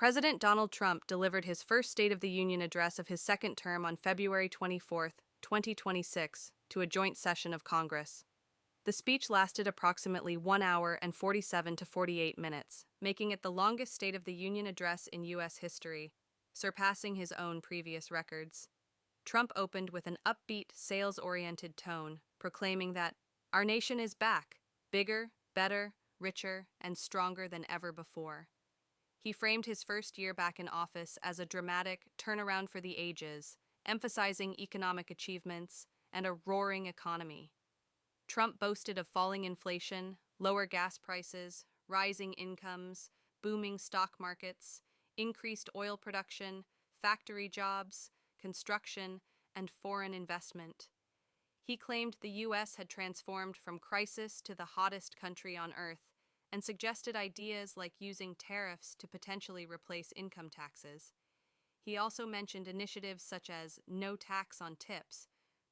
President Donald Trump delivered his first State of the Union address of his second term on February 24, 2026, to a joint session of Congress. The speech lasted approximately 1 hour and 47 to 48 minutes, making it the longest State of the Union address in U.S. history, surpassing his own previous records. Trump opened with an upbeat, sales-oriented tone, proclaiming that our nation is back, bigger, better, richer, and stronger than ever before. He framed his first year back in office as a dramatic turnaround for the ages, emphasizing economic achievements and a roaring economy. Trump boasted of falling inflation, lower gas prices, rising incomes, booming stock markets, increased oil production, factory jobs, construction, and foreign investment. He claimed the U.S. had transformed from crisis to the hottest country on earth, and suggested ideas like using tariffs to potentially replace income taxes. He also mentioned initiatives such as no tax on tips,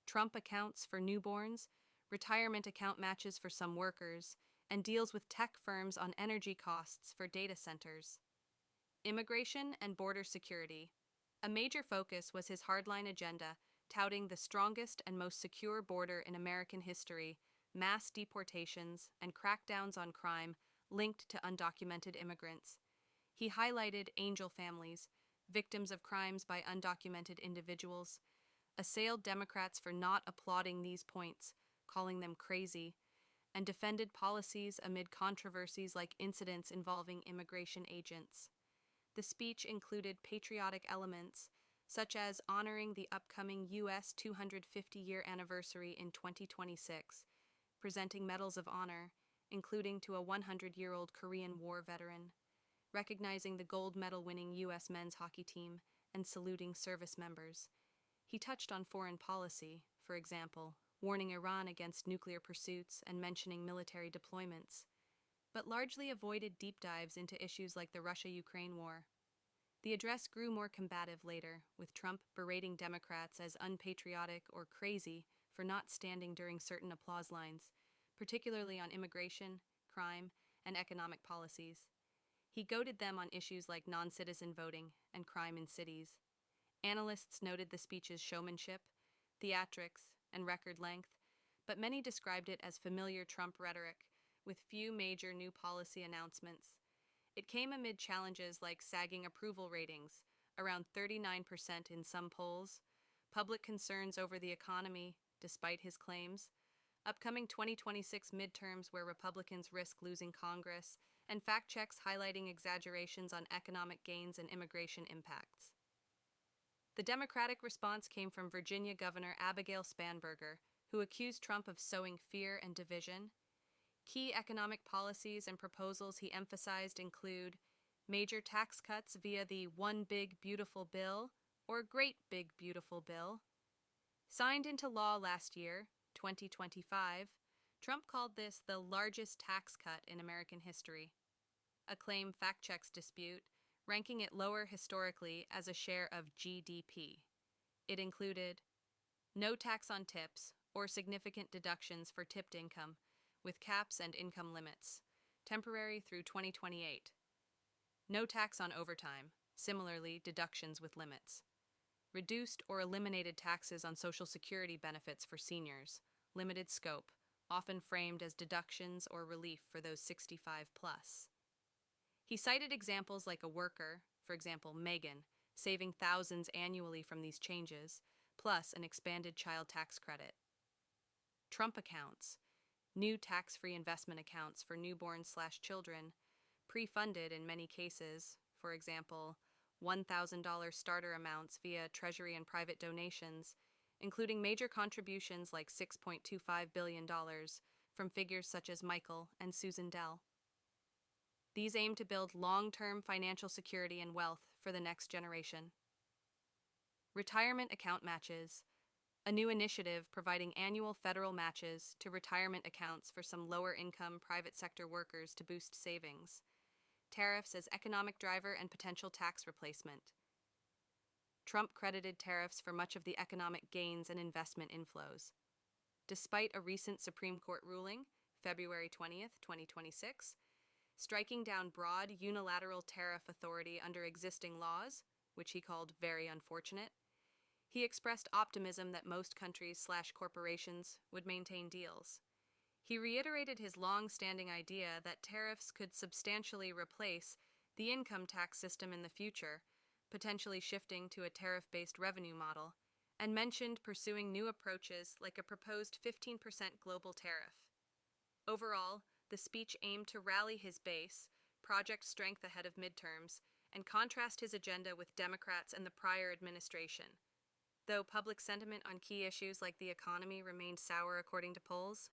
Trump accounts for newborns, retirement account matches for some workers, and deals with tech firms on energy costs for data centers. Immigration and border security. A major focus was his hardline agenda, touting the strongest and most secure border in American history, mass deportations, and crackdowns on crime linked to undocumented immigrants. He highlighted angel families, victims of crimes by undocumented individuals, assailed Democrats for not applauding these points, calling them crazy, and defended policies amid controversies like incidents involving immigration agents. The speech included patriotic elements, such as honoring the upcoming U.S. 250-year anniversary in 2026, presenting medals of honor, including to a 100-year-old Korean War veteran, recognizing the gold medal-winning U.S. men's hockey team, and saluting service members. He touched on foreign policy, for example, warning Iran against nuclear pursuits and mentioning military deployments, but largely avoided deep dives into issues like the Russia-Ukraine war. The address grew more combative later, with Trump berating Democrats as unpatriotic or crazy for not standing during certain applause lines, particularly on immigration, crime, and economic policies. He goaded them on issues like non-citizen voting and crime in cities. Analysts noted the speech's showmanship, theatrics, and record length, but many described it as familiar Trump rhetoric, with few major new policy announcements. It came amid challenges like sagging approval ratings, around 39% in some polls, public concerns over the economy, despite his claims, upcoming 2026 midterms where Republicans risk losing Congress, and fact checks highlighting exaggerations on economic gains and immigration impacts. The Democratic response came from Virginia Governor Abigail Spanberger, who accused Trump of sowing fear and division. Key economic policies and proposals he emphasized include major tax cuts via the One Big Beautiful Bill or Great Big Beautiful Bill. Signed into law last year, 2025, Trump called this the largest tax cut in American history. A claim fact checks dispute, ranking it lower historically as a share of GDP. It included no tax on tips or significant deductions for tipped income, with caps and income limits, temporary through 2028. No tax on overtime, similarly deductions with limits. Reduced or eliminated taxes on Social Security benefits for seniors, limited scope, often framed as deductions or relief for those 65 plus. He cited examples like a worker, for example Megan, saving thousands annually from these changes, plus an expanded child tax credit. Trump accounts, new tax-free investment accounts for newborns/children, pre-funded in many cases, for example, $1,000 starter amounts via Treasury and private donations, including major contributions like $6.25 billion from figures such as Michael and Susan Dell. These aim to build long-term financial security and wealth for the next generation. Retirement account matches, a new initiative providing annual federal matches to retirement accounts for some lower-income private sector workers to boost savings. Tariffs as economic driver and potential tax replacement. Trump credited tariffs for much of the economic gains and investment inflows. Despite a recent Supreme Court ruling, February 20th, 2026, striking down broad unilateral tariff authority under existing laws, which he called very unfortunate. He expressed optimism that most countries/corporations would maintain deals. He reiterated his long-standing idea that tariffs could substantially replace the income tax system in the future, potentially shifting to a tariff-based revenue model, and mentioned pursuing new approaches like a proposed 15% global tariff. Overall, the speech aimed to rally his base, project strength ahead of midterms, and contrast his agenda with Democrats and the prior administration. Though public sentiment on key issues like the economy remained sour according to polls,